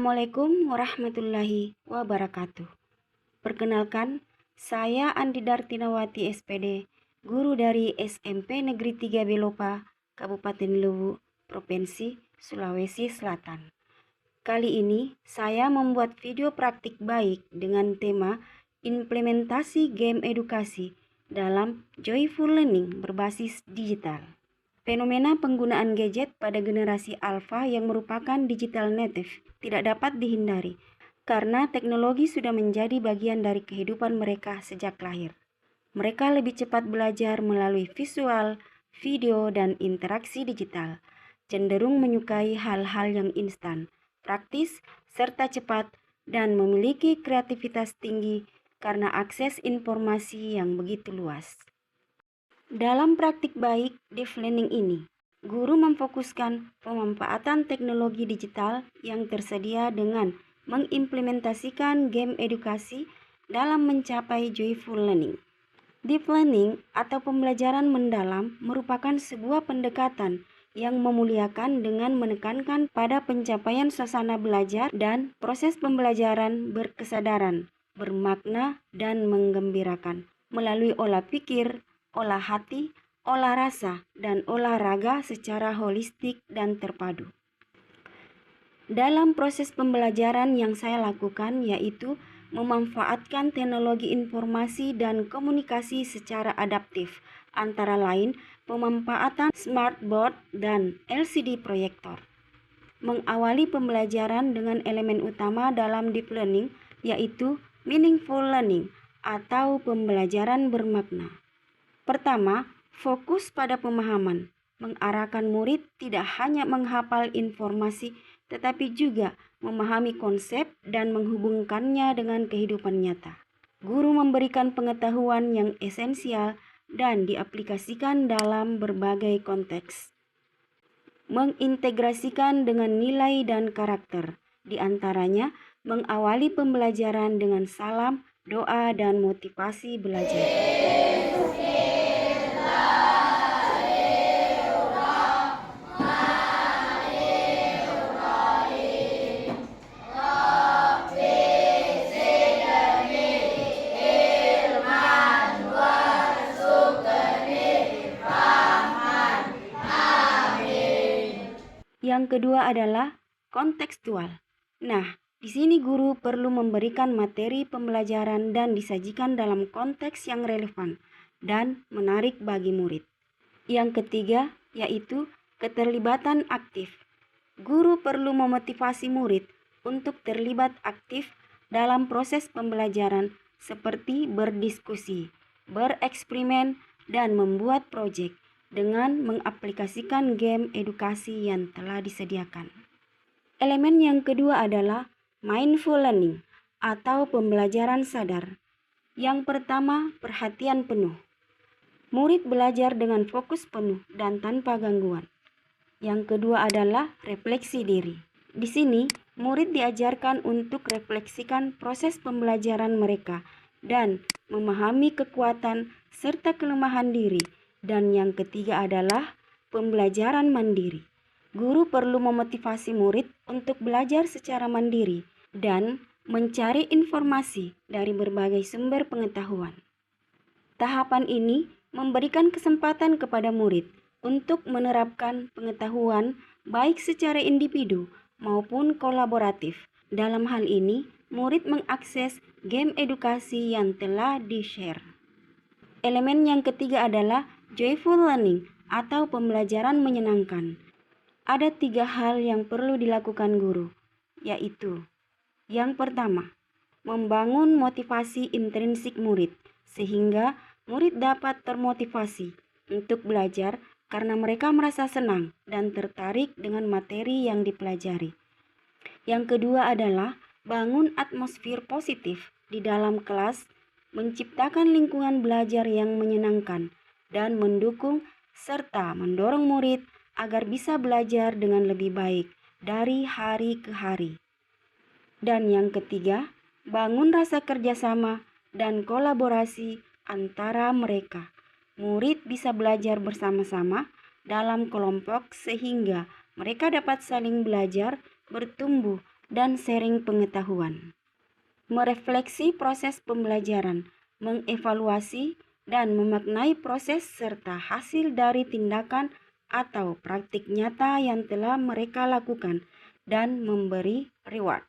Assalamualaikum warahmatullahi wabarakatuh. Perkenalkan, saya Andi Dartinawati SPD, guru dari SMP Negeri 3 Belopa, Kabupaten Luwu, Provinsi Sulawesi Selatan. Kali ini saya membuat video praktik baik dengan tema implementasi game edukasi dalam Joyful Learning berbasis digital. Fenomena penggunaan gadget pada generasi alfa yang merupakan digital native tidak dapat dihindari karena teknologi sudah menjadi bagian dari kehidupan mereka sejak lahir. Mereka lebih cepat belajar melalui visual, video, dan interaksi digital, cenderung menyukai hal-hal yang instan, praktis, serta cepat, dan memiliki kreativitas tinggi karena akses informasi yang begitu luas. Dalam praktik baik deep learning ini, guru memfokuskan pemanfaatan teknologi digital yang tersedia dengan mengimplementasikan game edukasi dalam mencapai joyful learning. Deep learning atau pembelajaran mendalam merupakan sebuah pendekatan yang memuliakan dengan menekankan pada pencapaian suasana belajar dan proses pembelajaran berkesadaran, bermakna, dan menggembirakan melalui olah pikir, olah hati, olah rasa, dan olahraga secara holistik dan terpadu. Dalam proses pembelajaran yang saya lakukan yaitu memanfaatkan teknologi informasi dan komunikasi secara adaptif, antara lain pemanfaatan smartboard dan LCD proyektor. Mengawali pembelajaran dengan elemen utama dalam deep learning yaitu meaningful learning atau pembelajaran bermakna. Pertama, fokus pada pemahaman, mengarahkan murid tidak hanya menghafal informasi, tetapi juga memahami konsep dan menghubungkannya dengan kehidupan nyata. Guru memberikan pengetahuan yang esensial dan diaplikasikan dalam berbagai konteks. Mengintegrasikan dengan nilai dan karakter, di antaranya mengawali pembelajaran dengan salam, doa, dan motivasi belajar. Yang kedua adalah kontekstual. Nah, di sini guru perlu memberikan materi pembelajaran dan disajikan dalam konteks yang relevan dan menarik bagi murid. Yang ketiga yaitu keterlibatan aktif. Guru perlu memotivasi murid untuk terlibat aktif dalam proses pembelajaran seperti berdiskusi, bereksperimen, dan membuat proyek dengan mengaplikasikan game edukasi yang telah disediakan. Elemen yang kedua adalah mindful learning atau pembelajaran sadar. Yang pertama, perhatian penuh. Murid belajar dengan fokus penuh dan tanpa gangguan. Yang kedua adalah refleksi diri. Di sini, murid diajarkan untuk refleksikan proses pembelajaran mereka dan memahami kekuatan serta kelemahan diri. Dan yang ketiga adalah pembelajaran mandiri. Guru perlu memotivasi murid untuk belajar secara mandiri dan mencari informasi dari berbagai sumber pengetahuan. Tahapan ini memberikan kesempatan kepada murid untuk menerapkan pengetahuan baik secara individu maupun kolaboratif. Dalam hal ini, murid mengakses game edukasi yang telah di-share. Elemen yang ketiga adalah joyful learning atau pembelajaran menyenangkan. Ada 3 hal yang perlu dilakukan guru, yaitu yang pertama, membangun motivasi intrinsik murid, sehingga murid dapat termotivasi untuk belajar karena mereka merasa senang dan tertarik dengan materi yang dipelajari. Yang kedua adalah bangun atmosfer positif di dalam kelas, menciptakan lingkungan belajar yang menyenangkan dan mendukung serta mendorong murid agar bisa belajar dengan lebih baik dari hari ke hari. Dan yang ketiga, bangun rasa kerjasama dan kolaborasi antara mereka. Murid bisa belajar bersama-sama dalam kelompok sehingga mereka dapat saling belajar, bertumbuh, dan sharing pengetahuan. Merefleksi proses pembelajaran, mengevaluasi, dan memaknai proses serta hasil dari tindakan atau praktik nyata yang telah mereka lakukan dan memberi reward.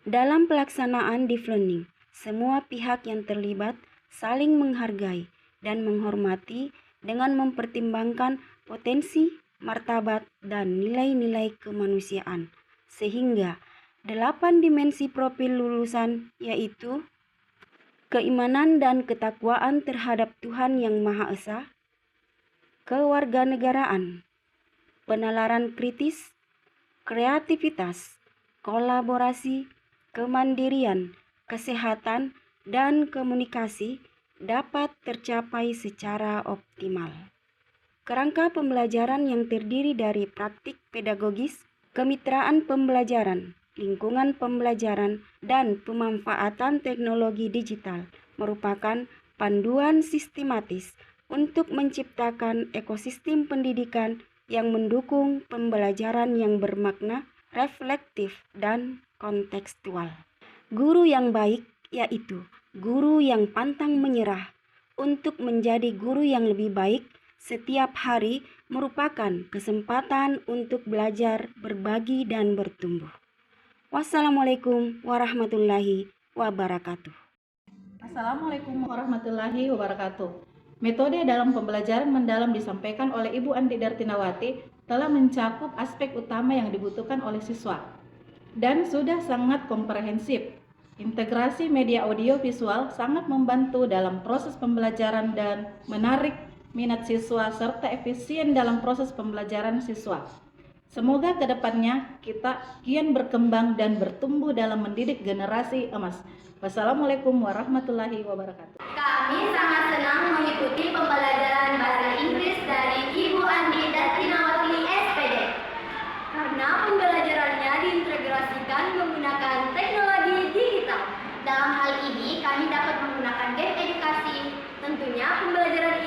Dalam pelaksanaan deep learning, semua pihak yang terlibat saling menghargai dan menghormati dengan mempertimbangkan potensi, martabat, dan nilai-nilai kemanusiaan, sehingga 8 dimensi profil lulusan yaitu keimanan dan ketakwaan terhadap Tuhan Yang Maha Esa, kewarganegaraan, penalaran kritis, kreativitas, kolaborasi, kemandirian, kesehatan, dan komunikasi dapat tercapai secara optimal. Kerangka pembelajaran yang terdiri dari praktik pedagogis, kemitraan pembelajaran, lingkungan pembelajaran, dan pemanfaatan teknologi digital merupakan panduan sistematis untuk menciptakan ekosistem pendidikan yang mendukung pembelajaran yang bermakna, reflektif, dan kontekstual. Guru yang baik yaitu guru yang pantang menyerah untuk menjadi guru yang lebih baik. Setiap hari merupakan kesempatan untuk belajar, berbagi, dan bertumbuh. Wassalamualaikum warahmatullahi wabarakatuh. Assalamualaikum warahmatullahi wabarakatuh. Metode dalam pembelajaran mendalam disampaikan oleh Ibu Andi Dartinawati telah mencakup aspek utama yang dibutuhkan oleh siswa dan sudah sangat komprehensif. Integrasi media audio visual sangat membantu dalam proses pembelajaran dan menarik minat siswa serta efisien dalam proses pembelajaran siswa. Semoga kedepannya kita kian berkembang dan bertumbuh dalam mendidik generasi emas. Wassalamualaikum warahmatullahi wabarakatuh. Kami sangat senang mengikuti pembelajaran bahasa Inggris dari Ibu Andi Dartinawati SPD karena pembelajarannya diintegrasikan menggunakan teknologi digital. Dalam hal ini kami dapat menggunakan game edukasi. Tentunya pembelajaran